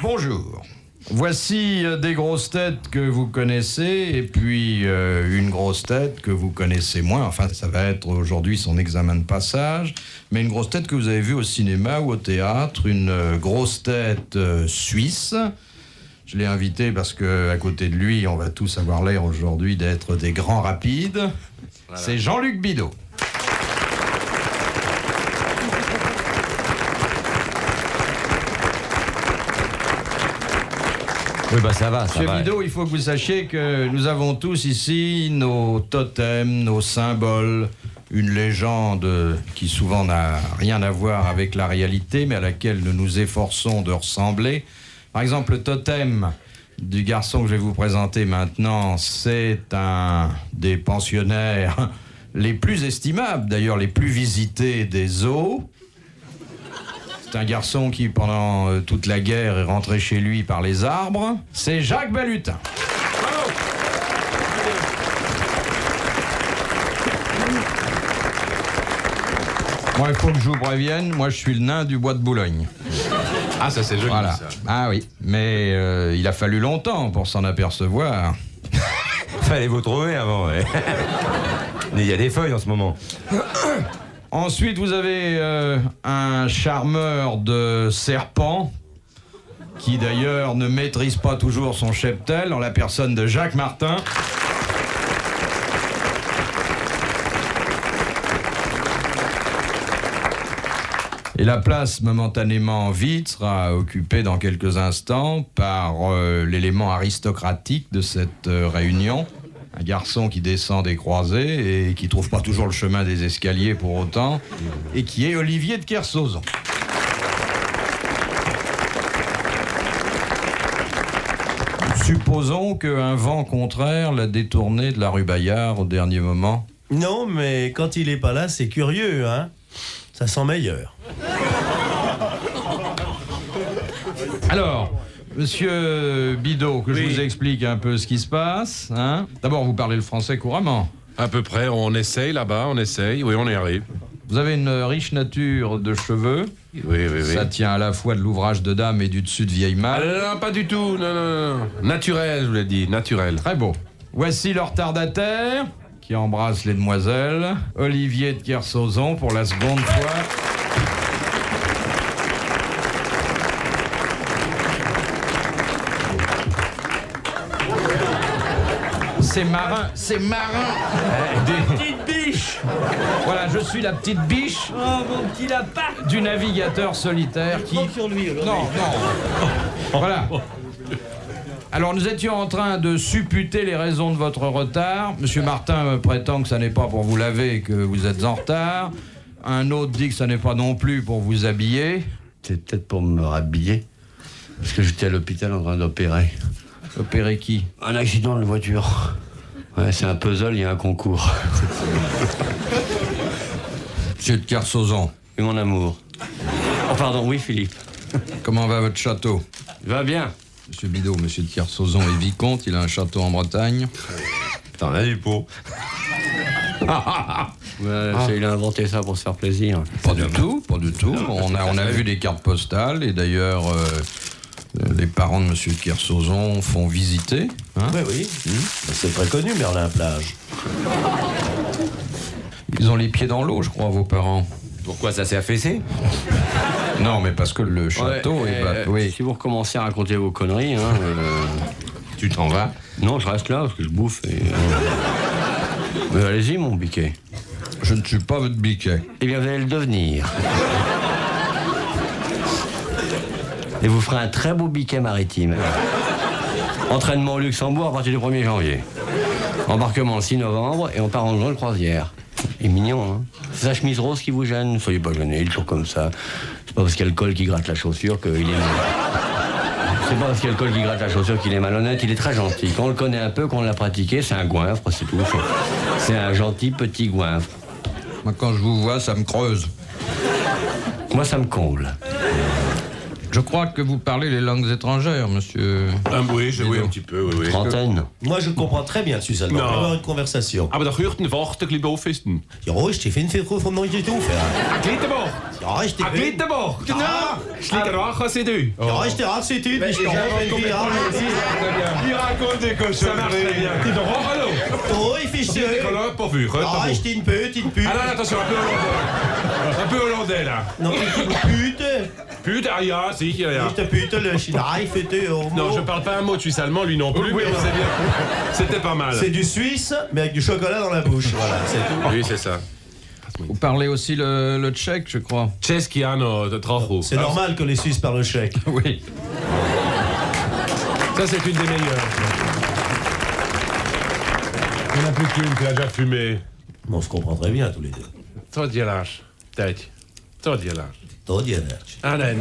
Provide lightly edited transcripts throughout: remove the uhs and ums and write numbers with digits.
Bonjour. Voici des grosses têtes que vous connaissez et puis une grosse tête que vous connaissez moins. Enfin, ça va être aujourd'hui son examen de passage. Mais une grosse tête que vous avez vue au cinéma ou au théâtre. Une grosse tête suisse. Je l'ai invité parce qu'à côté de lui, on va tous avoir l'air aujourd'hui d'être des grands rapides. Voilà. C'est Jean-Luc Bidault. Oui, bah ça va, Monsieur Bidault, il faut que vous sachiez que nous avons tous ici nos totems, nos symboles, une légende qui souvent n'a rien à voir avec la réalité, mais à laquelle nous nous efforçons de ressembler. Par exemple, le totem du garçon que je vais vous présenter maintenant, c'est un des pensionnaires les plus estimables, d'ailleurs les plus visités des zoos. C'est un garçon qui, pendant toute la guerre, est rentré chez lui par les arbres. C'est Jacques Balutin. Bravo. Moi, il faut que je vous prévienne, moi je suis le nain du bois de Boulogne. Ah, ça c'est joli, voilà. Ça. Ah oui, mais il a fallu longtemps pour s'en apercevoir. Fallait vous trouver avant, ouais. Mais il y a des feuilles en ce moment. Ensuite, vous avez un charmeur de serpents qui, d'ailleurs, ne maîtrise pas toujours son cheptel en la personne de Jacques Martin. Et la place momentanément vide sera occupée dans quelques instants par l'élément aristocratique de cette réunion. Un garçon qui descend des croisées et qui trouve pas toujours le chemin des escaliers pour autant, et qui est Olivier de Kersauzon. Supposons qu'un vent contraire l'a détourné de la rue Bayard au dernier moment. Non, mais quand il est pas là, c'est curieux, hein. Ça sent meilleur. Alors, monsieur Bidault, que je vous explique un peu ce qui se passe, hein. D'abord, vous parlez le français couramment. À peu près, on essaye là-bas, on essaye, oui, on y arrive. Vous avez une riche nature de cheveux. Oui. Ça tient à la fois de l'ouvrage de dame et du dessus de vieille malle. Ah, non, pas du tout, non. Naturel, je vous l'ai dit, naturel. Très beau. Voici le retardataire qui embrasse les demoiselles. Olivier de Kersauzon pour la seconde fois. C'est marin. Petite biche. Voilà, je suis la petite biche. Oh, mon petit lapin. Du navigateur solitaire qui... sur lui, aujourd'hui. Non. Voilà. Alors, nous étions en train de supputer les raisons de votre retard. Monsieur Martin me prétend que ça n'est pas pour vous laver que vous êtes en retard. Un autre dit que ça n'est pas non plus pour vous habiller. C'est peut-être pour me rhabiller. Parce que j'étais à l'hôpital en train d'opérer. Opérer qui? Un accident de voiture. Ouais, c'est un puzzle, il y a un concours. Monsieur de Kersauzon. Et mon amour. Oh, pardon, oui, Philippe. Comment va votre château? Va bien. Monsieur Bidault, monsieur de Kersauzon est vicomte, il a un château en Bretagne. T'en as du pot. Ouais, il a inventé ça pour se faire plaisir. Pas du tout. On a vu des cartes postales et d'ailleurs les parents de monsieur de Kersauzon font visiter. Hein? Oui. C'est très connu, Merlin-Plage. Ils ont les pieds dans l'eau, je crois, vos parents. Pourquoi ça s'est affaissé? Non, mais parce que le château est... Oui. Si vous recommencez à raconter vos conneries, Tu t'en vas? Non, je reste là parce que je bouffe et... Mais allez-y, mon biquet. Je ne suis pas votre biquet. Eh bien, vous allez le devenir. Et vous ferez un très beau biquet maritime. Entraînement au Luxembourg à partir du 1er janvier. Embarquement le 6 novembre et on part en grande croisière. Il est mignon, hein. C'est sa chemise rose qui vous gêne. Soyez pas gênés, il est toujours comme ça. C'est pas parce qu'il y a le col qui gratte la chaussure qu'il est... C'est pas parce qu'il y a le col qui gratte la chaussure qu'il est malhonnête, il est très gentil. Quand on le connaît un peu, qu'on l'a pratiqué, c'est un goinfre, c'est tout. C'est un gentil petit goinfre. Moi, quand je vous vois, ça me creuse. Moi, ça me comble. Je crois que vous parlez les langues étrangères, monsieur... Oui, un petit peu, oui. Trentaine. Moi, je comprends très bien Suisse-allemand. On va avoir une conversation. Aber da hört ein Wort ein bisschen doof ist. Ja, ruhig, ich finde viel von euch doof, ja. Ein kleiner Wort. Ja, ich Ah, bitte doch! Ja. Schläger Rache, c'est du. Ja, ich der Ratstitut, ich der Il raconte des cochons. Ça marche très bien. Dis donc, allô! Oh, ich fisch Dis donc, pas vu. Ja, ich den Pöt, den Püt. Ah non, attention, un peu hollandais. Un peu hollandais, là. Non, den Püte. Putain, ah, ja, sicher, ja. Ich der Püte, le Schnei, Fete, Non, je parle pas un mot de suisse allemand, lui non plus, mais on sait bien. C'était pas mal. C'est du suisse, mais avec du chocolat dans la bouche. Voilà, c'est tout. Oui, c'est ça. Vous parlez aussi le tchèque, je crois. Ceskiano, de trochu. C'est normal que les Suisses parlent tchèque. Oui. Ça, c'est une des meilleures. Il n'y en a plus qu'une, tu l'as déjà fumé. On se comprend très bien tous les deux. To děláš teď? Co děláš? To děláš. A ne.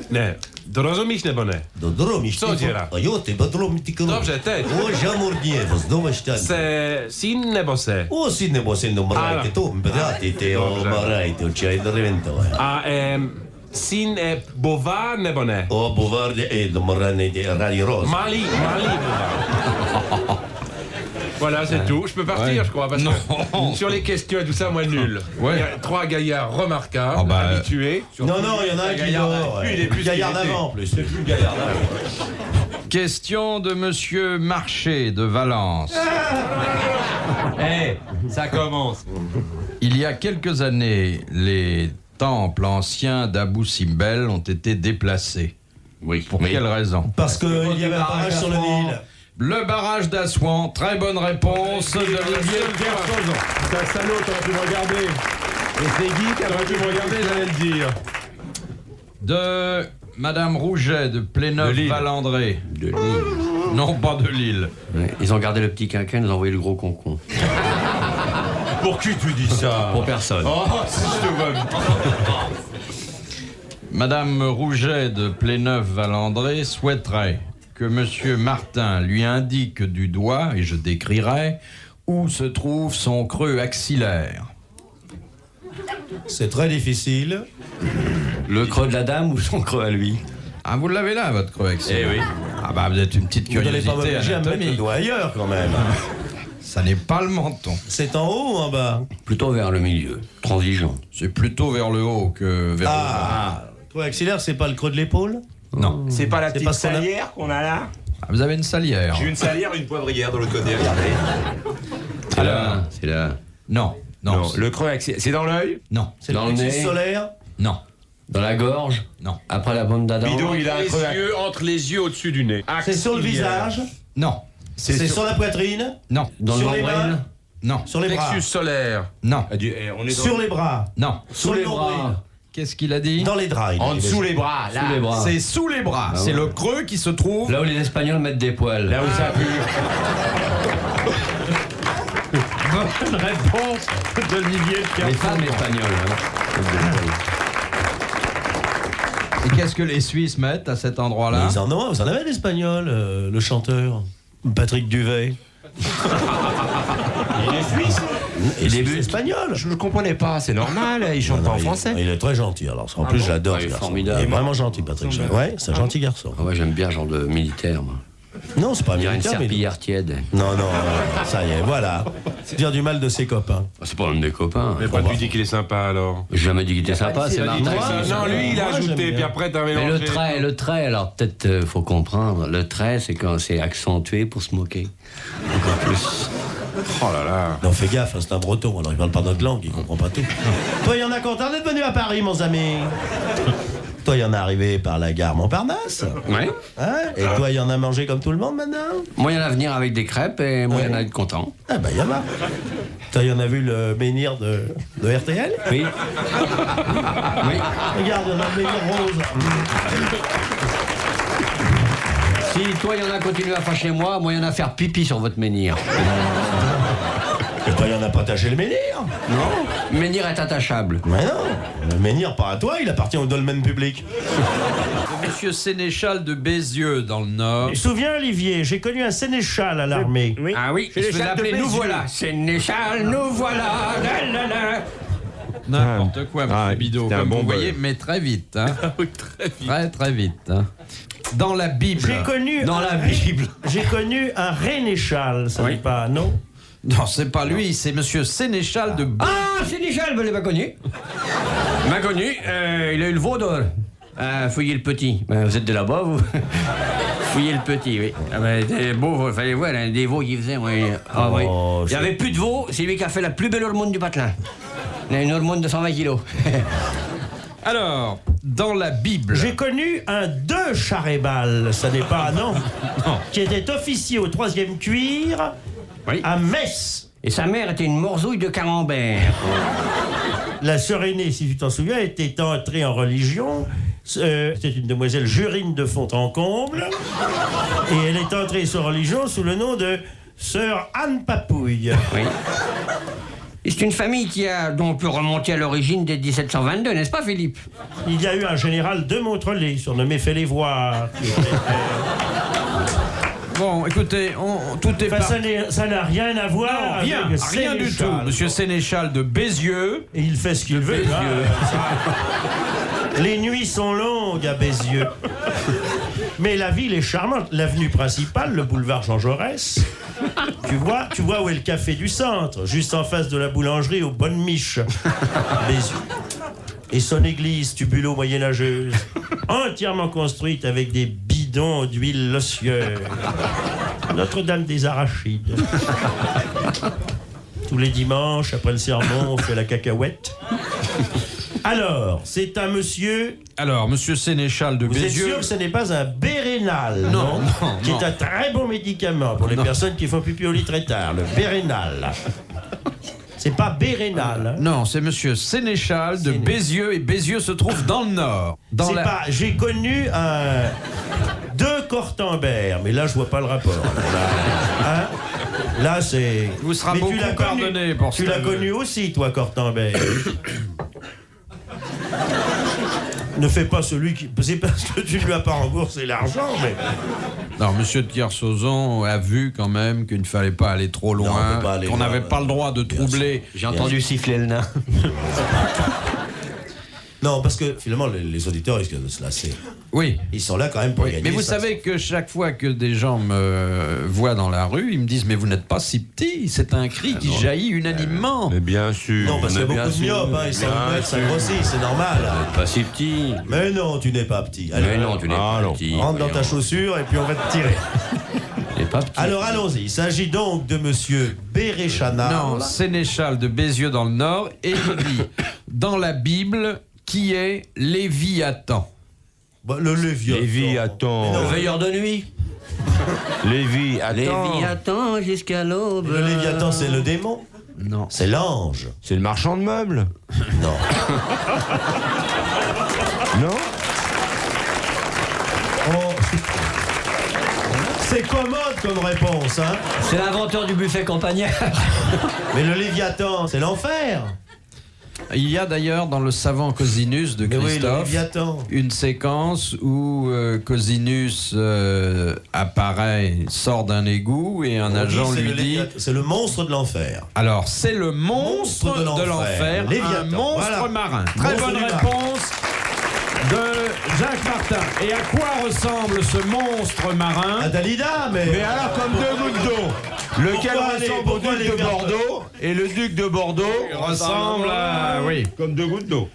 Ne. Dorozumíš nebo ne? Dromíš. Co dělá? A jo, ty dromí, ty krům. Dobře, teď. O, žamurně, zdovaš tady. Se syn nebo se? O, si nebo se no mrajte, to brate, ty o mrajte, o čaj drventové. A syn bová nebo ne? O, bovarde, do mrane, rally rose. Malý bová. Voilà, c'est tout. Je peux partir, je crois, parce que sur les questions et tout ça, moi, nul. Ouais. Il y a 3 gaillards remarquables, Ah bah, habitués. Non, il y en a un qui dort. Lui, il est plus gaillard qu'il était. d'avant, en plus. C'est plus gaillard d'avant. Question de Monsieur Marché de Valence. Ça commence. Il y a quelques années, les temples anciens d'Abou Simbel ont été déplacés. Oui. Pour quelle raison? Parce qu'il y avait un barrage sur le Nil. Le barrage d'Assouan, très bonne réponse d'Olivier Kersauzon. C'est un salaud, t'aurais pu me regarder. Et c'est Guy qui aurait pu me regarder, j'allais le dire. De Madame Rouget de Pléneuf-Valandré. De Lille. Non, pas de Lille. Ouais, ils ont gardé le petit quinquin, ils ont envoyé le gros concon. Pour qui tu dis ça? Pour personne. Oh, si je te vois. Madame Rouget de Pléneuf-Valandré souhaiterait que Monsieur Martin lui indique du doigt, et je décrirai, où se trouve son creux axillaire. C'est très difficile. Le creux de la dame ou son creux à lui? Ah, vous l'avez là, votre creux axillaire? Eh oui. Ah bah, vous êtes une petite Vous n'allez pas curiosité m'obliger à mettre le anatomique. doigt ailleurs, quand même. Ça n'est pas le menton. C'est en haut ou en bas? Plutôt vers le milieu, transigeant. C'est plutôt vers le haut que vers Le creux axillaire, c'est pas le creux de l'épaule? le bas. Non. C'est pas la C'est petite pas ce qu'on a- salière qu'on a là? Ah, vous avez une salière. J'ai une salière, une poivrière de l'autre côté, regardez. C'est là, c'est là. Non, non, c'est- le creux axillaire. C'est dans l'œil? non, C'est Dans le le plexus nez. solaire? non, Dans la gorge, non, après la bande d'Adam. Bidon, il a un creux axillaire. Entre les yeux au-dessus du nez. C'est sur le visage? non, C'est sur la poitrine? non, Dans Sur le les nombril. mains? non, Sur les bras? Plexus solaire. non, On est Sur les bras? non. Sur les le nombril? bras. Qu'est-ce qu'il a dit? Dans les draps. il en a dit. dessous les bras, là. Sous les bras. C'est sous les bras. C'est ouais. le creux qui se trouve. Là où les Espagnols mettent des poils. Là où ça pue. Bonne réponse d'Olivier Les femmes espagnoles. Hein. Et qu'est-ce que les Suisses mettent à cet endroit-là? Ils en ont, vous en avez l'espagnol, le chanteur Patrick Duvet. Il est suisse. Il est buts. espagnol. Je ne comprenais pas, c'est normal, il chante pas en français. Il est très gentil. Alors en plus, je l'adore. Ouais, ce il est garçon. formidable. Il est vraiment gentil, Patrick. Ouais, c'est un gentil garçon. Ah ouais, j'aime bien ce genre de militaire, moi. Non, c'est pas un On dirait une militaire, mais... serpillière tiède. Non, ça y est, voilà. Dire du mal de ses copains. Ah, c'est pas l'un des copains. Mais pourquoi tu dis qu'il est sympa alors? J'ai jamais dit qu'il était sympa, c'est Martin. Non, lui il a Moi, j'aime ajouté, bien. puis après t'as Mais mélangé. le trait, alors peut-être faut comprendre. Le trait, c'est quand c'est accentué pour se moquer. Encore plus. Oh là là. Non, fais gaffe, hein, c'est un breton, alors il parle pas notre langue, il comprend pas tout. Toi, il y en a content d'être venu à Paris, mon ami. Toi, il y en a arrivé par la gare Montparnasse. Ouais. Hein? Et toi, il y en a mangé comme tout le monde maintenant? Moi, il y en a à venir avec des crêpes et moi, il y en a à être content. Ah bah, il y en a. Toi, il y en a vu le menhir de RTL? Oui. Oui. Regarde, il y en a le menhir rose. Si toi, il y en a continué à fâcher moi il y en a à faire pipi sur votre menhir. Et toi, il y en a pas taché le menhir? Non. Le menhir est attachable. Mais non, le menhir, pas à toi, il appartient au dolmen public. Monsieur Sénéchal de Bézieux, dans le Nord. Je me souviens, Olivier, j'ai connu un sénéchal à l'armée. Ah oui, je vais l'appeler Nous voilà. Sénéchal, nous voilà. La, la, la. N'importe quoi, monsieur Bidot, c'était un comme bon vous bol. voyez, mais très vite. Hein. Oui, très vite. Très, très vite. Hein. Dans la Bible. J'ai connu Dans la Bible. J'ai connu un rénéchal, ça dit pas, non? Non, c'est pas lui, c'est monsieur Sénéchal de Bézieux. Ah, Sénéchal, je l'ai pas connu. Il m'a connu, il a eu le veau d'or. Fouillez le petit. Vous êtes de là-bas, vous? Fouillez le petit, oui. Des beaux, fallait voir, hein, des veaux qu'il faisait, oui. Ah, oui. Il n'y avait plus de veaux, c'est lui qui a fait la plus belle hormone du patelin. Une hormone de 120 kilos. Alors, dans la Bible... J'ai connu un de Charébal, ça n'est pas, non, qui était officier au 3e cuir à Metz. Et sa mère était une morzouille de camembert. La sœur aînée, si tu t'en souviens, était entrée en religion. C'était une demoiselle Jurine de Fontencomble. Et elle est entrée en religion sous le nom de sœur Anne Papouille. Oui. Et c'est une famille dont on peut remonter à l'origine dès 1722, n'est-ce pas, Philippe? Il y a eu un général de Montrelay, surnommé Fait-les-Voir. Bon, écoutez, tout est Enfin, ça n'a rien à voir rien du tout. Monsieur Sénéchal de Bézieux. Et il fait ce qu'il veut. Les nuits sont longues à Bézieux. Mais la ville est charmante. L'avenue principale, le boulevard Jean Jaurès. Tu vois où est le café du centre, juste en face de la boulangerie aux Bonnes Miches. Bézieux. Et son église tubulo-moyenâgeuse, entièrement construite avec des bidons d'huile l'ossueur. Notre-Dame des Arachides. Tous les dimanches, après le sermon, on fait la cacahuète. Alors, c'est un monsieur... Alors, monsieur Sénéchal de Bézieux... Bézieux... Vous êtes sûr que ce n'est pas un Bérénal, non, qui est un très bon médicament pour les personnes qui font pipi au lit très tard, le Bérénal. C'est pas Bérénal. Hein. Non, c'est monsieur Sénéchal de Bézieux, et Bézieux se trouve dans le nord. J'ai connu deux Cortambert, mais là, je vois pas le rapport. Là, c'est... Vous serez beaucoup pardonné pour ça. Tu l'as connu aussi, toi, Cortambert. Ne fais pas celui qui... C'est parce que tu ne lui as pas remboursé l'argent, mais... Non, monsieur de Kersauzon a vu quand même qu'il ne fallait pas aller trop loin, qu'on n'avait pas le droit de troubler... J'ai entendu siffler le nain. Non, parce que finalement, les auditeurs risquent de se lasser. Oui. Ils sont là quand même pour gagner. Mais vous savez que chaque fois que des gens me voient dans la rue, ils me disent « Mais vous n'êtes pas si petit, c'est un cri qui jaillit unanimement. » Mais bien sûr. Non, parce qu'il y a beaucoup de myopes, hein, ça grossit, c'est normal. Pas si petit. Mais non, tu n'es pas petit. Allez, mais non, tu n'es pas petit. Rentre dans ta chaussure et puis on va te tirer. Tu n'es pas petit. Alors allons-y, il s'agit donc de monsieur Béréchanal. Non, Sénéchal de Bézieux dans le nord, et il dit « Dans la Bible, qui est Léviathan ?» Bah, le Léviathan. Léviathan. Le veilleur de nuit. Léviathan jusqu'à l'aube. Le Léviathan, c'est le démon? Non. C'est l'ange. C'est le marchand de meubles. Non. Non. Oh. C'est commode comme réponse, hein? C'est l'inventeur du buffet campagnard. Mais le Léviathan, c'est l'enfer. Il y a d'ailleurs dans le savant Cosinus de Christophe une séquence où Cosinus apparaît, sort d'un égout et un agent lui dit... C'est le monstre de l'enfer. Alors, c'est le monstre de l'enfer, un monstre marin. Très bonne réponse de Jacques Martin. Et à quoi ressemble ce monstre marin? À Dalida, mais alors comme deux gouttes d'eau. Lequel ressemble au duc de Bordeaux, et le duc de Bordeaux ressemble à... Oui. Comme deux gouttes d'eau.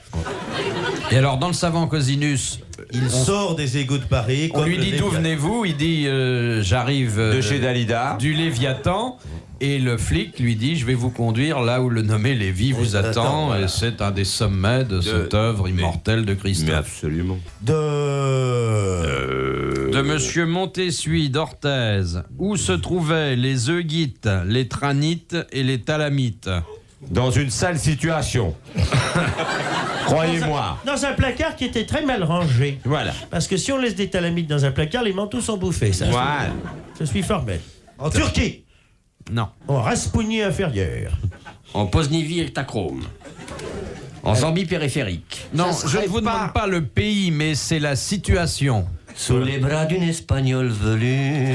Et alors, dans le savant Cosinus... Il sort des égouts de Paris. On lui dit d'où venez-vous? Il dit j'arrive de chez Dalida, du Léviathan. Et le flic lui dit je vais vous conduire là où le nommé Lévi vous attend. Voilà. Et c'est un des sommets de cette œuvre immortelle de Christophe. Mais absolument. De Monsieur Montessuie d'Orthez, où se trouvaient les Eugites, les Tranites et les Talamites? Dans une sale situation. Croyez-moi. Dans un placard qui était très mal rangé. Voilà. Parce que si on laisse des Talamites dans un placard, les manteaux sont bouffés. Ça, voilà. Je suis fort bête. En Turquie. Non. En Raspounie inférieur. En Posnivie-Tachrome. En Zambie périphérique. Non, je ne vous demande pas le pays, mais c'est la situation. Sous les bras d'une Espagnole velue.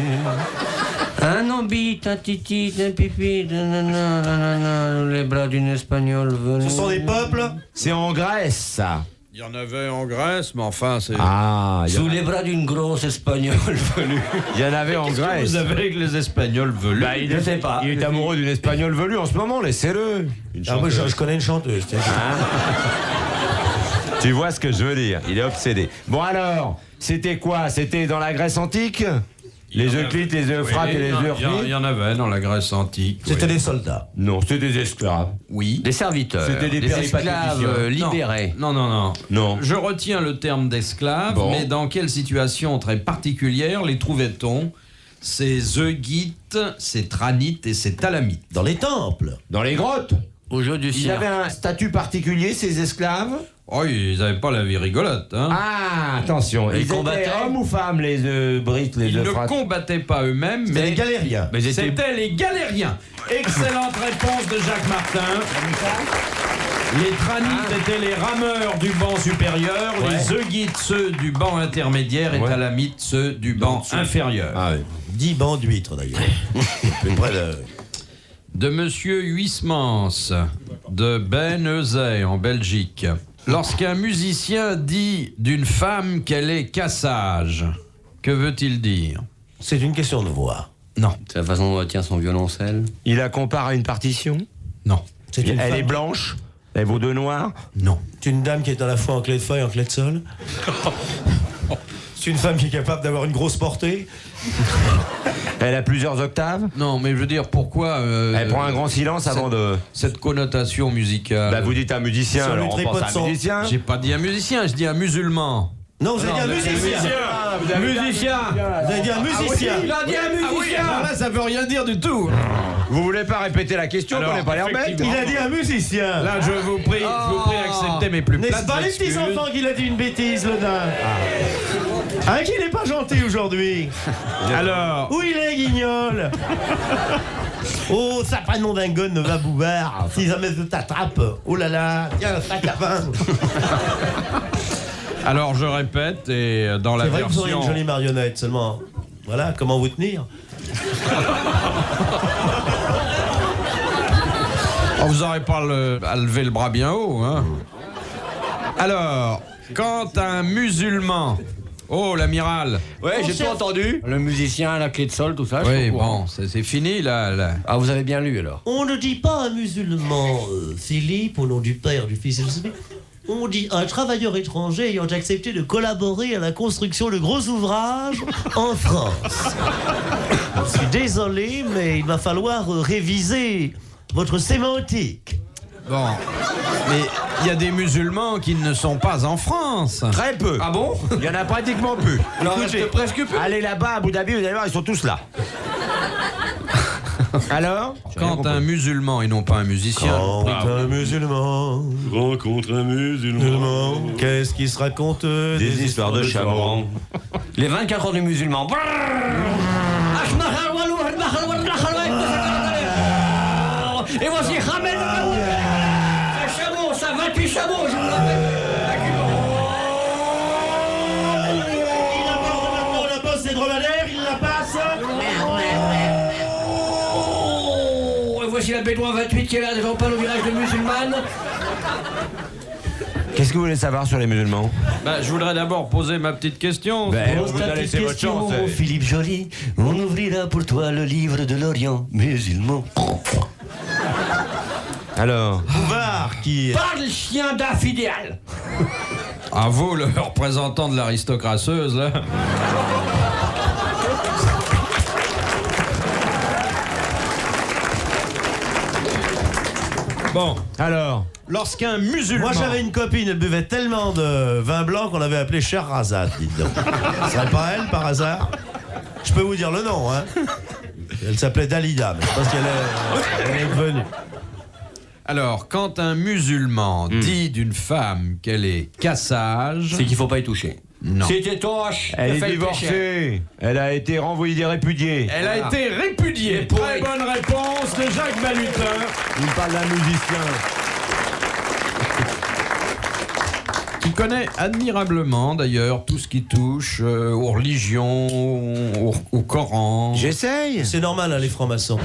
Un ambit, un titi, un pipi, sous les bras d'une Espagnole velue. Ce sont des peuples? C'est en Grèce, ça. Il y en avait en Grèce, mais enfin, c'est... Ah, sous les bras d'une grosse Espagnole velue. Il y en avait en Grèce. Vous avez avec les Espagnols velus? Bah, je sais pas. Il est amoureux d'une Espagnole velue en ce moment, laissez-le. Moi, je connais une chanteuse. Tiens. Tu vois ce que je veux dire? Il est obsédé. Bon alors, c'était quoi? C'était dans la Grèce antique? Les Euclides, les Euphrate et les Eurpides? Il y en avait dans la Grèce antique. C'était oui. des soldats. Non, c'était des esclaves. Oui. Des serviteurs, C'était des des esclaves péripatéticiens. libérés. Non. Non. Je retiens le terme d'esclave, Bon. mais dans quelle situation très particulière les trouvait-on? Ces Eugites, ces Tranites et ces Talamites. Dans les temples. Dans les grottes? Au jeu du Ils cirque. avaient un statut particulier, ces esclaves? Oh, ils n'avaient pas la vie rigolote, hein. Ah, attention. Ils Ils étaient combattaient? hommes ou femmes, les Eubrites, les Ils ne Euphrate? combattaient pas eux-mêmes, C'était les mais galériens. Mais ils étaient- c'était les galériens. Excellente réponse de Jacques Martin. Les Tranites étaient les rameurs du banc supérieur, les Eugites ceux du banc intermédiaire et Ouais. Talamites ceux du banc inférieur. Ah oui. 10 bancs d'huîtres d'ailleurs. Plus près de... De Monsieur Huysmans, de Ben-Euzet en Belgique. Lorsqu'un musicien dit d'une femme qu'elle est cassage, que veut-il dire? C'est une question de voix. Non. C'est la façon dont elle tient son violoncelle. Il la compare à une partition? Non. C'est une Elle femme- est blanche? Elle vaut deux noirs? Non. C'est une dame qui est à la fois en clé de feuille et en clé de sol. C'est une femme qui est capable d'avoir une grosse portée. Elle a plusieurs octaves? Non, mais je veux dire, pourquoi Elle prend un grand silence avant de... cette connotation musicale? Bah vous dites un musicien, Si on lui alors on tripote pense à son- un musicien. J'ai pas dit un musicien, je dis un musulman. Non, vous avez dit un musicien. Musicien. Vous avez dit un musicien. Il a dit un musicien. Alors là, ça veut rien dire du tout. Vous voulez pas répéter la question, Alors, qu'on n'ait pas l'air bête? Il a dit un musicien. Là, je vous prie d'accepter mes plus N'est-ce plates pas les excuses. petits enfants qu'il a dit une bêtise, le nain? Hein, qu'il n'est pas gentil aujourd'hui. Alors, Où il est, guignol? Oh, sapanon d'un gonne va boubard. Si jamais je t'attrape. Oh là là, tiens, un sac à vin. alors je répète, et dans la C'est vrai que vous auriez version... une jolie marionnette, seulement. Voilà, comment vous tenir? Oh, vous n'aurez pas à lever le bras bien haut, hein. Alors, quand un musulman... Oh, l'amiral. Ouais, j'ai tout entendu. Le musicien, la clé de sol, tout ça. je suis Oui, au courant. bon, c'est fini, là. Ah, vous avez bien lu alors. On ne dit pas un musulman, Philippe, au nom du Père, du Fils et du Saint-Esprit. On dit un travailleur étranger ayant accepté de collaborer à la construction de gros ouvrages en France. Je suis désolé, mais il va falloir réviser votre sémantique. Bon, mais il y a des musulmans qui ne sont pas en France. Très peu. Ah bon? Il y en a pratiquement plus. Alors, reste presque plus. Allez là-bas à Abu Dhabi, vous allez voir, ils sont tous là. Alors? Quand un musulman et non pas un musicien... un musulman, Rencontre un musulman. qu'est-ce qui se raconte Des histoires de chameaux. Les 24 heures du musulman. Et voici Hamel. Un chameau, ça 28 chameaux, je vous rappelle. Il aborde maintenant la bosse des dromadaires, il la passe. Oh, et voici la Bédouin 28 qui est là devant pas le village de musulmane. Qu'est-ce que vous voulez savoir sur les musulmans? Bah, je voudrais d'abord poser ma petite question. On vous a laissé votre chance. Philippe Joly, on ouvrira pour toi le livre de l'Orient musulman. Alors? Bouvard qui... Parle chien d'infidèle. À vous, le représentant de l'aristocrateuse, là. Bon, Alors? lorsqu'un musulman... Moi j'avais une copine, elle buvait tellement de vin blanc qu'on l'avait appelée Scheherazade, dites donc. Ce serait pas elle par hasard? Je peux vous dire le nom, hein. Elle s'appelait Dalida, mais je pense qu'elle est devenue. Alors, quand un musulman dit d'une femme qu'elle est cassage... C'est qu'il faut pas y toucher. Non. C'était toche. Elle est divorcée. Elle a été renvoyée répudiée. Elle a été répudiée. Très bonne réponse de Jacques Balutin. Il parle d'un musicien. Qui connaît admirablement, d'ailleurs, tout ce qui touche aux religions, au Coran. J'essaye. C'est normal, hein, les francs-maçons.